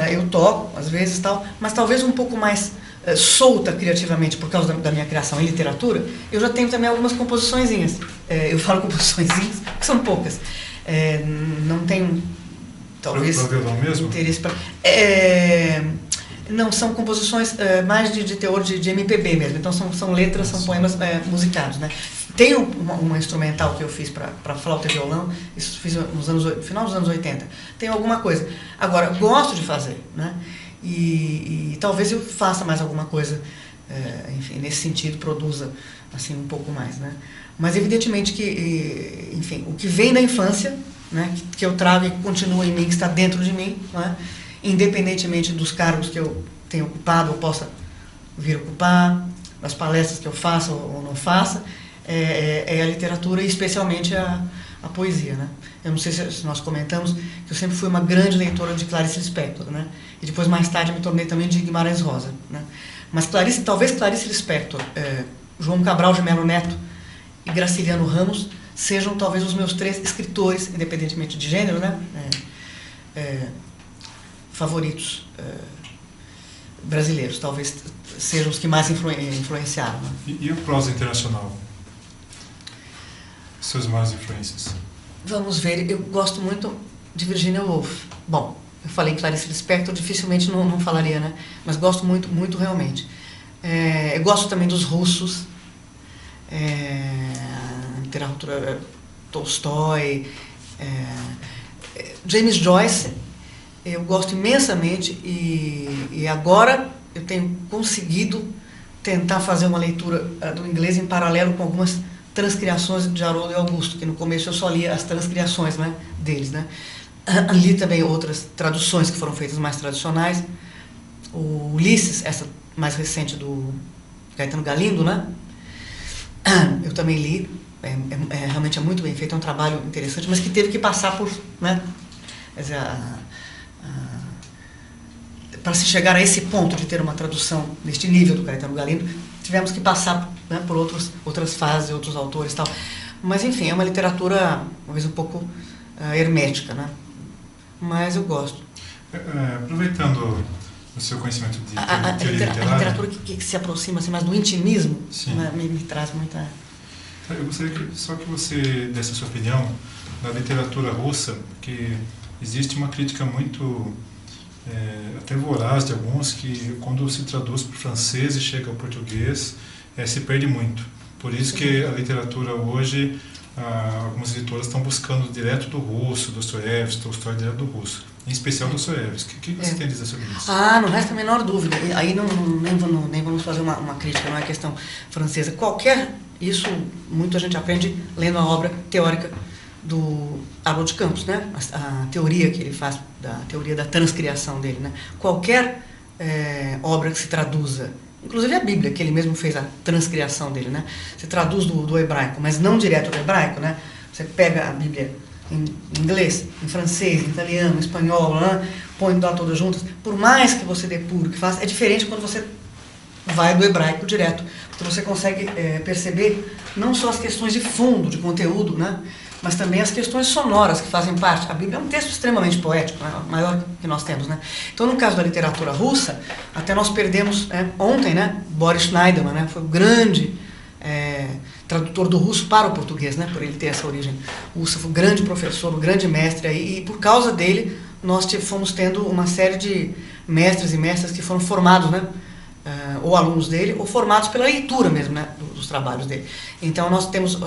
S2: eu toco, às vezes, tal, mas talvez um pouco mais solta criativamente por causa da minha criação em literatura, eu já tenho também algumas composiçõezinhas. Eu falo composiçõezinhas, que são poucas. Não tenho, talvez, interesse para... Não, são composições mais de teor de MPB mesmo, então são letras, são poemas musicados, né? Tem uma instrumental que eu fiz para flauta e violão, isso fiz no final dos anos 80. Tem alguma coisa. Agora, gosto de fazer, né? E talvez eu faça mais alguma coisa, enfim, nesse sentido, produza assim um pouco mais, né? Mas evidentemente que, enfim, o que vem da infância, né, que eu trago e continua em mim, que está dentro de mim, né, independentemente dos cargos que eu tenho ocupado ou possa vir ocupar, das palestras que eu faça ou não faça, é a literatura e especialmente a poesia, né? Eu não sei se nós comentamos que eu sempre fui uma grande leitora de Clarice Lispector, né? E depois, mais tarde, me tornei também de Guimarães Rosa, né? Mas talvez Clarice Lispector, João Cabral de Melo Neto e Graciliano Ramos sejam talvez os meus 3 escritores, independentemente de gênero, né? Favoritos brasileiros, talvez sejam os que mais influenciaram, né?
S1: E a prosa internacional? Suas maiores influências?
S2: Vamos ver, eu gosto muito de Virginia Woolf. Bom, eu falei em Clarice Lispector, dificilmente não falaria, né? Mas gosto muito, muito realmente. Eu gosto também dos russos, literatura Tolstói, James Joyce, eu gosto imensamente e agora eu tenho conseguido tentar fazer uma leitura do inglês em paralelo com algumas transcriações de Haroldo e Augusto, que no começo eu só lia as transcriações, né, deles, né. Li também outras traduções que foram feitas mais tradicionais. O Ulisses, essa mais recente do Caetano Galindo, né, eu também li, realmente é muito bem feito, é um trabalho interessante, mas que teve que passar por, né, quer dizer, para se chegar a esse ponto de ter uma tradução neste nível do Caetano Galindo, tivemos que passar, né, por outras fases, outros autores e tal. Mas, enfim, é uma literatura, talvez, um pouco hermética, né? Mas eu gosto.
S1: Aproveitando o seu conhecimento de teoria literária...
S2: A literatura que se aproxima assim, mais do intimismo, né, me traz muita...
S1: Eu gostaria só que você desse a sua opinião da literatura russa, que existe uma crítica muito... até voraz de alguns, que quando se traduz para o francês e chega ao português, se perde muito. Por isso que a literatura hoje, algumas editoras estão buscando direto do russo, Dostoiévski, Tolstói direto do russo, em especial Dostoiévski. O que você tem a dizer sobre isso?
S2: Não resta a menor dúvida. Aí nem vamos fazer uma crítica, não é questão francesa. Isso muita gente aprende lendo a obra teórica do Haroldo de Campos, né? A teoria que ele faz, da teoria da transcriação dele, né? Qualquer obra que se traduza, inclusive a Bíblia, que ele mesmo fez a transcriação dele, né? Você traduz do hebraico, mas não direto do hebraico, né? Você pega a Bíblia em inglês, em francês, em italiano, em espanhol, né? Põe lá todas juntas. Por mais que você depure, que faça, é diferente quando você vai do hebraico direto, porque você consegue perceber não só as questões de fundo, de conteúdo, né? mas também as questões sonoras que fazem parte. A Bíblia é um texto extremamente poético, né? O maior que nós temos, né? Então, no caso da literatura russa, até nós perdemos ontem, né, Boris Schneiderman, né, foi o grande tradutor do russo para o português, né, por ele ter essa origem russa, foi um grande professor, um grande mestre, e por causa dele nós fomos tendo uma série de mestres e mestras que foram formados, né, ou alunos dele, ou formados pela leitura mesmo, né, dos trabalhos dele. Então nós temos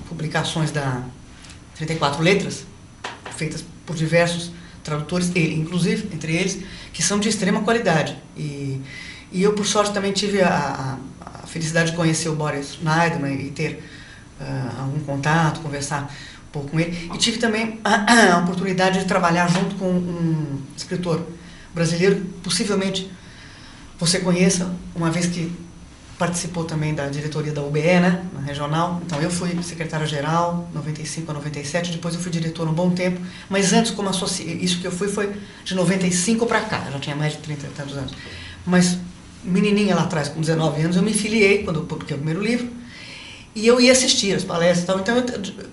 S2: publicações da 34 Letras, feitas por diversos tradutores, ele inclusive, entre eles, que são de extrema qualidade. E eu, por sorte, também tive a felicidade de conhecer o Boris Schneiderman e ter algum contato, conversar um pouco com ele. E tive também a oportunidade de trabalhar junto com um escritor brasileiro, possivelmente você conheça, uma vez que participou também da diretoria da UBE, né, na regional. Então eu fui secretária-geral, 95 a 97, depois eu fui diretor um bom tempo, mas antes como isso que eu fui foi de 95 para cá, eu já tinha mais de 30 e tantos anos. Mas menininha lá atrás, com 19 anos, eu me filiei quando eu publiquei o primeiro livro, e eu ia assistir as palestras e tal. Então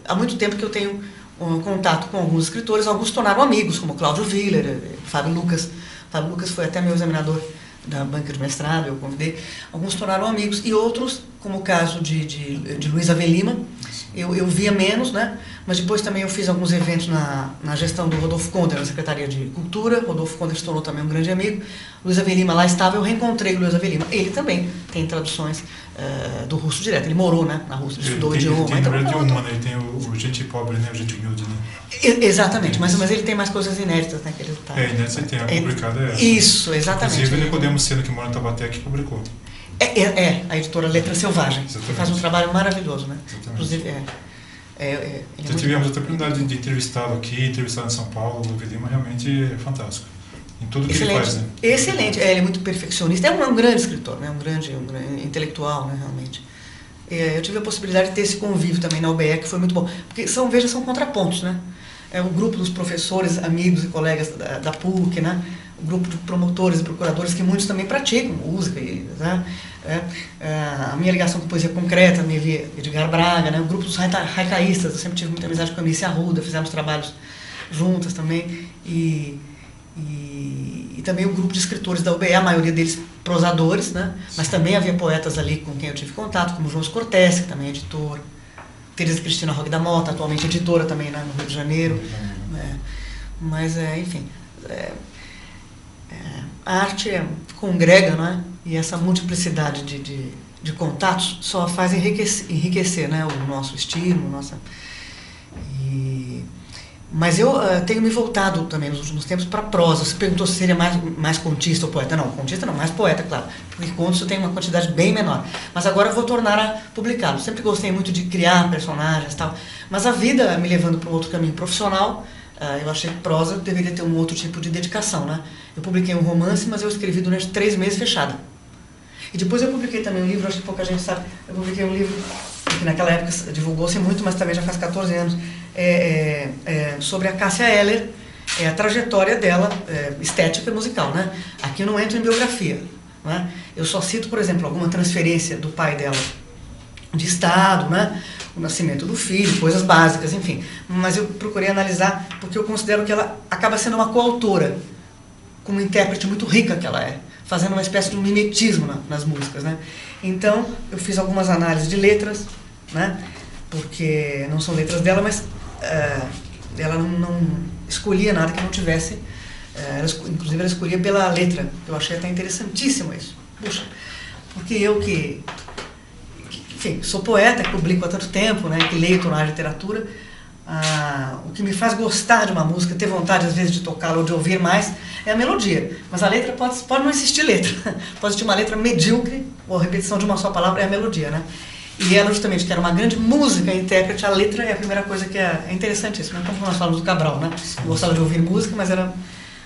S2: há muito tempo que eu tenho um contato com alguns escritores, alguns tornaram amigos, como Cláudio Willer, Fábio Lucas. Fábio Lucas foi até meu examinador da banca de mestrado, eu convidei. Alguns tornaram amigos, e outros, como o caso de Luiz Avelima, eu via menos, né? Mas depois também eu fiz alguns eventos na gestão do Rodolfo Konder, na Secretaria de Cultura. Rodolfo Konder se tornou também um grande amigo. Luiz Avelima lá estava, eu reencontrei o Luiz Avelima. Ele também tem traduções do russo direto, ele morou, né, na Rússia, ele estudou o idioma.
S1: Ele tem idioma, né? Ele tem o gente pobre, né? O gente humilde, né?
S2: Exatamente, mas ele tem mais coisas inéditas, né? Que ele tá,
S1: inéditas ele tem, a publicada é essa.
S2: Isso, exatamente.
S1: Inclusive, Nicodemo Sena, que mora em Taubaté, que publicou.
S2: A editora Letra Selvagem, que faz um trabalho maravilhoso, né?
S1: Exatamente.
S2: Inclusive,
S1: Já tivemos a oportunidade de entrevistá-lo aqui, entrevistá-lo em São Paulo. O Avelima realmente é fantástico em tudo que ele faz, né?
S2: Excelente, ele é muito perfeccionista, é um grande escritor, né? um grande intelectual, né? Realmente. Eu tive a possibilidade de ter esse convívio também na UBE, que foi muito bom, porque são contrapontos, né? O grupo dos professores, amigos e colegas da PUC, né? O grupo de promotores e procuradores, que muitos também praticam música, né? A minha ligação com poesia concreta, me via Edgar Braga, né? O grupo dos haicaístas, eu sempre tive muita amizade com a Anice Arruda, fizemos trabalhos juntas também, e também o grupo de escritores da UBE, a maioria deles prosadores, né? Mas também havia poetas ali com quem eu tive contato, como João Cortese, que também é editor, Teresa Cristina Roque da Mota, atualmente editora também, né, no Rio de Janeiro. Mas, enfim, a arte congrega, né? E essa multiplicidade de contatos só faz enriquecer, né, o nosso estilo, Mas eu tenho me voltado também nos últimos tempos para prosa. Você perguntou se seria mais contista ou poeta. Não, contista não, mais poeta, claro. Porque contos eu tenho uma quantidade bem menor. Mas agora eu vou tornar a publicá-los. Sempre gostei muito de criar personagens e tal. Mas a vida me levando para um outro caminho profissional, eu achei que prosa deveria ter um outro tipo de dedicação, né? Eu publiquei um romance, mas eu escrevi durante 3 meses fechada. E depois eu publiquei também um livro, acho que pouca gente sabe. Eu publiquei um livro que naquela época divulgou-se muito, mas também já faz 14 anos, sobre a Cássia Eller, a trajetória dela, estética e musical, né? Aqui eu não entro em biografia, né? Eu só cito, por exemplo, alguma transferência do pai dela de estado, né? O nascimento do filho, coisas básicas, enfim. Mas eu procurei analisar, porque eu considero que ela acaba sendo uma coautora, com uma intérprete muito rica que ela é, fazendo uma espécie de um mimetismo nas músicas, né? Então, eu fiz algumas análises de letras, né? Porque não são letras dela, mas ela não escolhia nada que não tivesse, inclusive ela escolhia pela letra. Eu achei até interessantíssimo isso. Puxa, porque eu enfim, sou poeta, que publico há tanto tempo, né? Que leio, estou na literatura. O que me faz gostar de uma música, ter vontade às vezes de tocá-la ou de ouvir mais, é a melodia. Mas a letra pode não existir letra. Pode existir uma letra medíocre, ou a repetição de uma só palavra é a melodia, né? E ela justamente, que era uma grande música, intérprete, a letra é a primeira coisa que é interessantíssima. Como nós falamos do Cabral, né? Eu gostava de ouvir música, mas era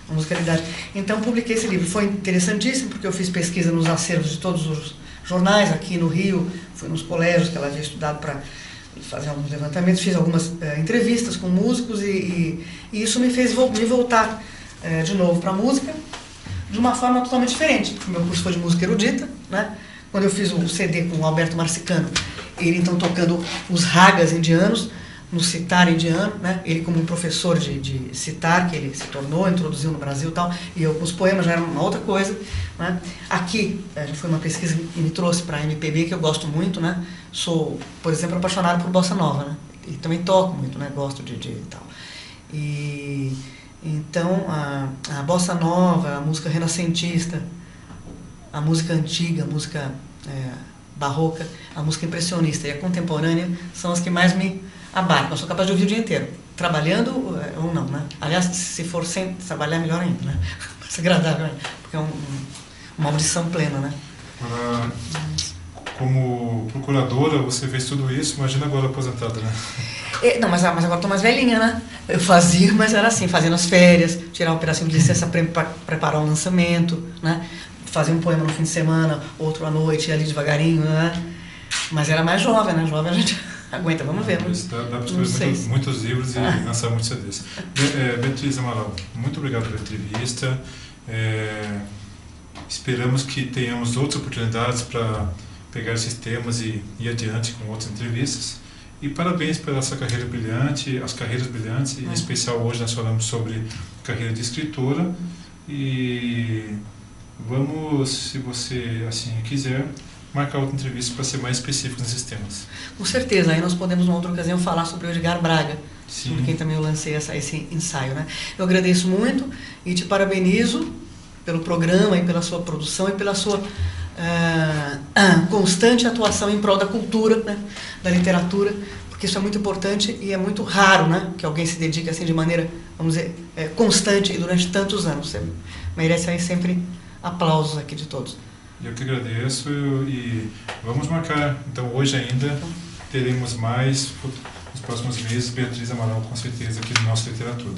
S2: uma musicalidade. Então publiquei esse livro. Foi interessantíssimo, porque eu fiz pesquisa nos acervos de todos os jornais aqui no Rio, fui nos colégios que ela havia estudado para fazer alguns levantamentos, fiz algumas entrevistas com músicos e isso me fez me voltar de novo para a música de uma forma totalmente diferente, porque o meu curso foi de música erudita, né? Quando eu fiz o CD com o Alberto Marcicano, ele então tocando os ragas indianos, no sitar indiano, né? Ele como um professor de sitar, que ele se tornou, introduziu no Brasil e tal, e os poemas já eram uma outra coisa, né? Aqui, já foi uma pesquisa que me trouxe para a MPB, que eu gosto muito, né? Sou, por exemplo, apaixonado por bossa nova, né? E também toco muito, né? Gosto de tal. E então a bossa nova, a música renascentista, a música antiga, a música barroca, a música impressionista e a contemporânea são as que mais me abarcam. Eu sou capaz de ouvir o dia inteiro, trabalhando ou não, né? Aliás, se for sem trabalhar, melhor ainda, né? Mais agradável, né? Porque é uma audição plena, né?
S1: Como procuradora, você fez tudo isso, imagina agora aposentada, né?
S2: Não, mas agora estou mais velhinha, né? Eu fazia, mas era assim, fazia nas férias, tirar um pedacinho de licença para preparar um lançamento, né? Fazer um poema no fim de semana, outro à noite, ir ali devagarinho, né? Mas era mais jovem, né? Jovem a gente aguenta, vamos ver.
S1: Dá para escrever muitos livros e lançar muitos CDs. Beatriz Amaral, muito obrigado pela entrevista. Esperamos que tenhamos outras oportunidades para pegar esses temas e ir adiante com outras entrevistas. E parabéns pela essa carreira brilhante, as carreiras brilhantes, em especial hoje nós falamos sobre carreira de escritora. E vamos, se você assim quiser, marcar outra entrevista para ser mais específico nesses temas.
S2: Com certeza, aí nós podemos, numa outra ocasião, falar sobre o Edgar Braga,
S1: Sim.
S2: sobre quem também eu lancei esse ensaio, né? Eu agradeço muito e te parabenizo pelo programa e pela sua produção e pela sua constante atuação em prol da cultura, né? Da literatura, porque isso é muito importante e é muito raro, né? Que alguém se dedique assim de maneira, vamos dizer, constante e durante tantos anos. Você merece aí sempre aplausos aqui de todos.
S1: Eu que agradeço e vamos marcar, então hoje ainda teremos mais, nos próximos meses, Beatriz Amaral com certeza aqui no nosso Literatura.